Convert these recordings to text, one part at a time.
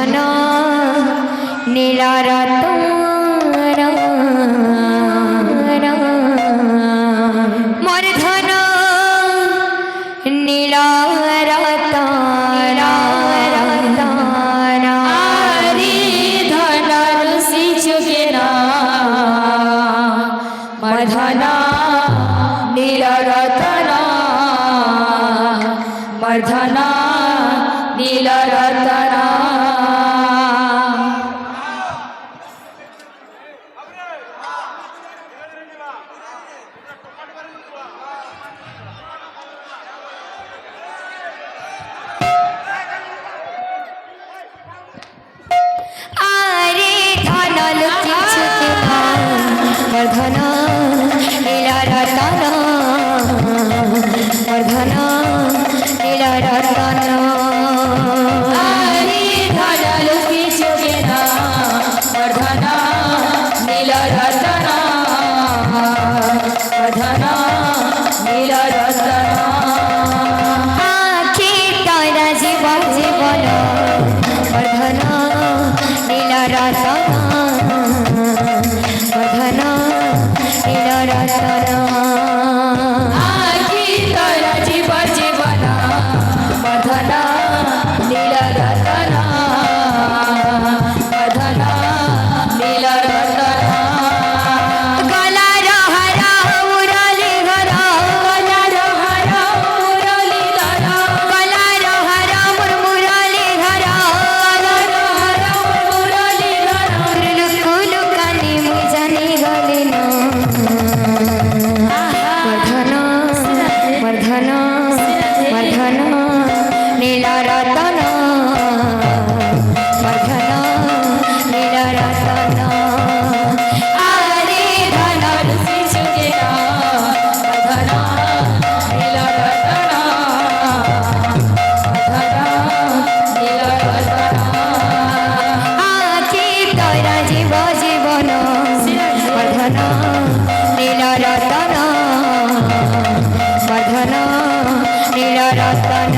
ধন নীলরতন মোর ধন নীলরতন মর্ধনা নীলরতন মর্ধনা নীলরতন আরে ধনল কিছুতে না মর্ধন নীলরতন মর্ধন নীলরতন আরে ধনল কিছুতে না মর্ধনা নীলরতন মর্ধনা নীলরতন আখি তরা জীবন জীবন মর্ধন নীলরতন মর্ধন নীলরতন আখি তরা জীব জীবন মর্ধনা নীলরতন মর্ধনা নীলরতন গলার হারা মুরলি ঘর গলার হারা মুরলি ধর গলার হারা মুরলি ঘর গলার হারা মুরলি ধর লুকু লুকানি মুই জানি গলি না মর্ধন মর্ধন মর্ধন নীলরতন মর্ধন নীলরতন আরে ধনল শিশুকে না মর্ধনা নীলরতন মর্ধনা নীলরতন আখি তরা জীব জীবন মর্ধন নীলরতন মর্ধন নীলরতন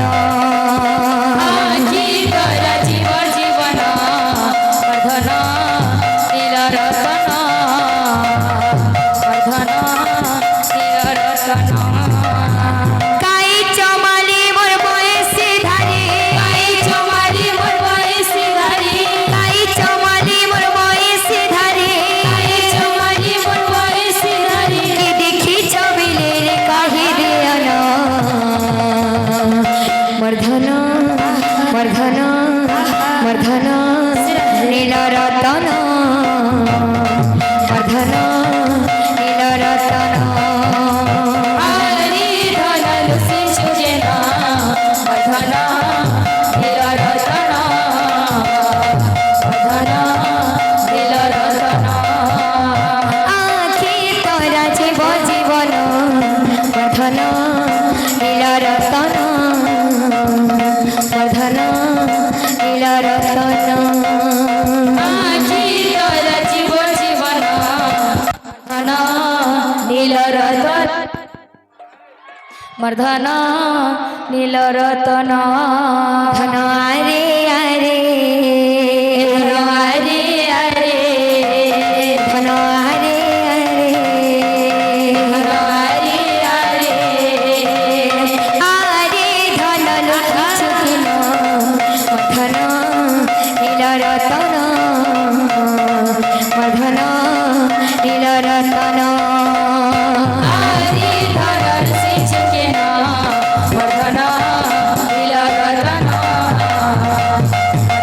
আখি তরা জীব জীবন মর্ধনা নীলরতন মর্ধনা নীলরতন কাই চমালি মোর বয়সে ধারে কাই চমালি মোর বয়সে ধারি কাই চমালি মোর বয়সে ধারে কাই চমালি মোর বয়সে ধারি কি দেখি চবিলের কাহি দেয়ন মর্ধন মর্ধন মর্ধন নীলরতন মর্ধন নীলরতন আরে ধনল শিশুকে না মর্ধনা নীলরতন মর্ধনা নীলরতন আখি তরা জীব জীবন মর্ধন নীলরতন মর্ধন নীলরতন আখি তরা জীব জীবন মর্ধনা নীলরতন মর্ধনা নীলরতন ধন আরে আরে ধন আরে আরে ধন আরে আরে ধন আরে আরে আরে ধন লুকিছু কিন মর্ধন নীলরতন মর্ধন নীলরতন আরে ধনল শিশুকে না মর্ধনা নীলরতন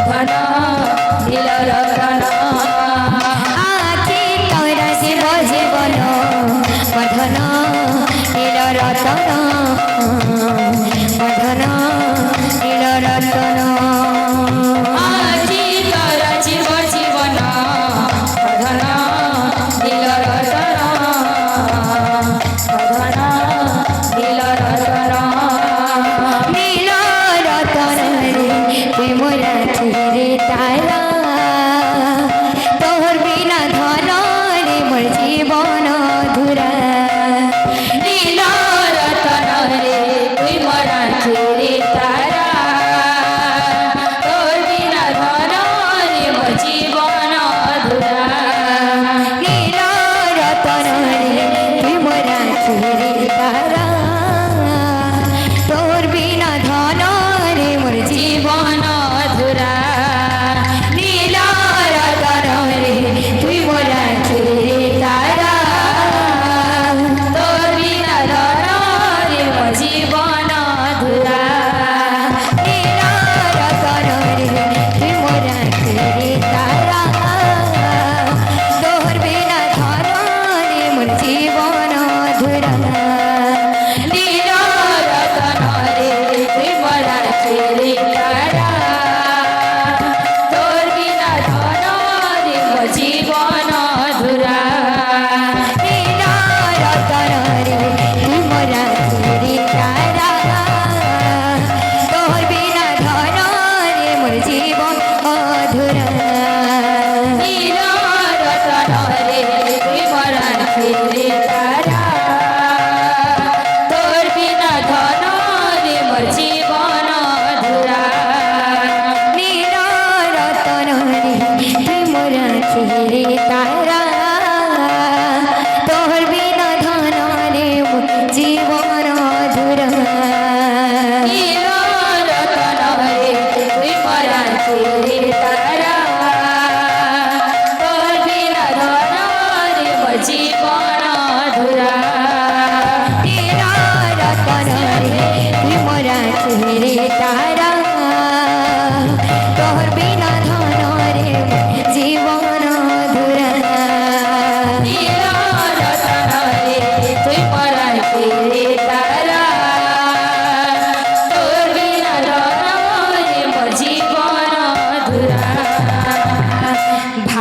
মর্ধনা নীলরতন আখি তরা জীব জীবন মর্ধন নীলরতন মর্ধন নীলরতন আখি তরা জীব জীবন মর্ধনা নীলরতন মর্ধনা নীলরতন নীলরতন রে তুই মোরা রে তারা তোর বিনা ধন রে মোর জীবন ধুরা নীলরতন রে তুই মরা ছেড়ে তারা তোর বিনা ধন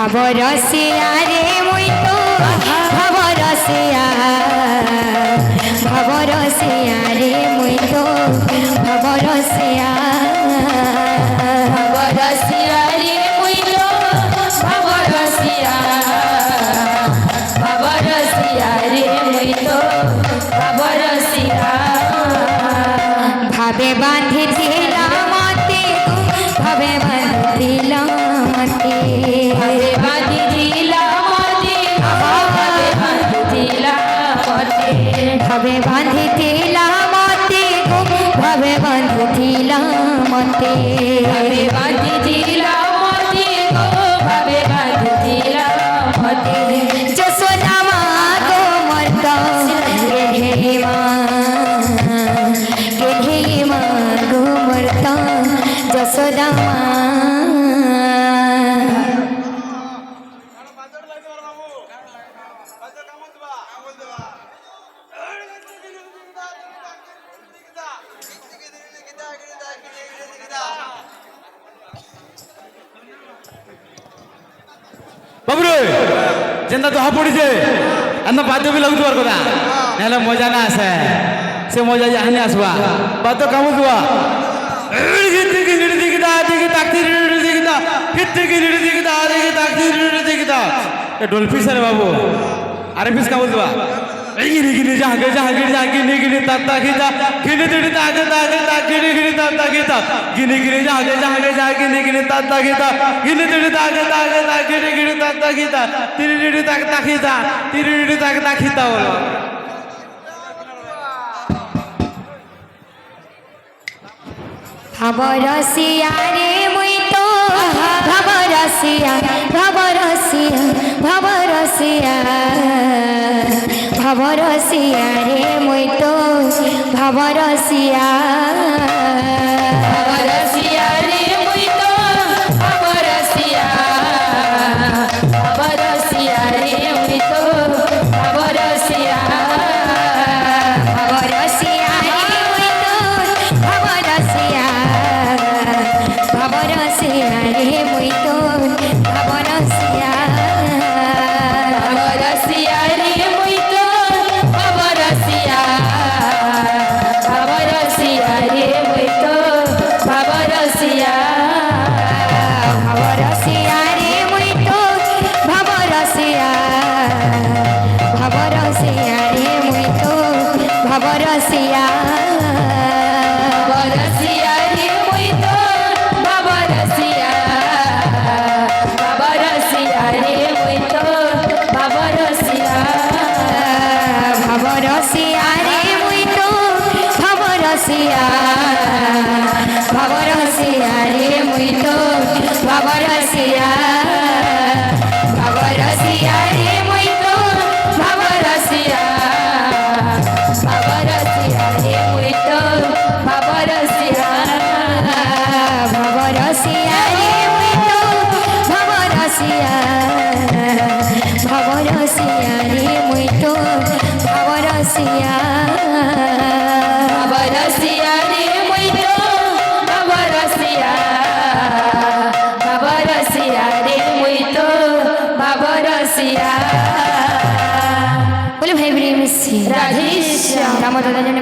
ভাবরসিয়া রে মুই তো ভাবরসিয়া ভাবরসিয়া রে মুই তো ভাবরসিয়া ভাবরসিয়া রে মুই তো ভাবরসিয়া ভাবরসিয়া রে মুই তো ভাবরসিয়া ভাবে বাঁধিছিলাম মতে ভাবে বাঁধিছিলাম মতে ভাবে বাঁধিছিলাম মতে ভাবে বাঁধিছিলাম মতে ভাবে বাঁধিছিলাম মতে ভাবে বাঁধিছিলাম মতে ভাবে বাঁধিছিলাম মতে ভাবে বাঁধিছিলাম মতে যশোদা মা গো মর্ত হে মা গো মর্ত যশোদা মা বাবুরে যেটা তো পড়িছে এত বাদ্য বি লাগুবার কথা নাহলে মজা না আসে সে মজা যে হানি আসবা বাদ্য কামু দেবা ডলফি স্যার বাবু আরে পিস কামু দেবা গিনি গিনি জাগে জাগে জাগে গিনি গিনি তাতা খিতা গিনি গিনি তাগে তাগে তা গিনি গিনি তাতা খিতা গিনি গিনি জাগে জাগে জাগে গিনি গিনি তাতা খিতা গিনি গিনি তাগে তাগে তা গিনি গিনি তাতা খিতা তিরি গিনি তাগে তা খিতা তিরি গিনি তাগে তা খিতা বলো ভাবরসিয়া রে মুই তো ভাবরসিয়া ভাবরসিয়া ভাবরসিয়া ভাবরসিয়া রে মুই তো ভাবরসিয়া ভাবরসিয়া রে মুই তো ভাবরসিয়া ভাবরসিয়া রে মুই তো ভাবরসিয়া ভাবরসিয়া রে মুই তো ভাবরসিয়া ভাবরসিয়া রে মুই তো ভাবরসিয়া ভাবরসিয়া রে মুই তো ভাবরসিয়া ভাবরসিয়া রে মুই তো ভাবরসিয়া ভাবরসিয়া রে মুই তো ভাবরসিয়া ভাবরসিয়া রে মুই তো ভাবরসিয়া ভাবরসিয়া রে মুই তো ভাবরসিয়া ভাবরসিয়া রে মুই তো ভাবরসিয়া ভাবরসিয়া রে মুই তো ভাবরসিয়া ভাবরসিয়া রে মুই তো ভাবরসিয়া ভাবরসিয়া রে মুই তো ভাবরসিয়া ভাবরসিয়া রে মুই তো ভাবরসিয়া ভাবরসিয়া রে মুই তো ভাবরসিয়া ভাবরসিয়া রে মুই তো ভাবরসিয়া ভাবরসিয়া রে মুই তো ভাবরসিয়া ভাবরসিয়া রে মুই তো ভাবরসিয়া বলে ভাই প্রেম রাধে শ্যাম দামোদর জন্য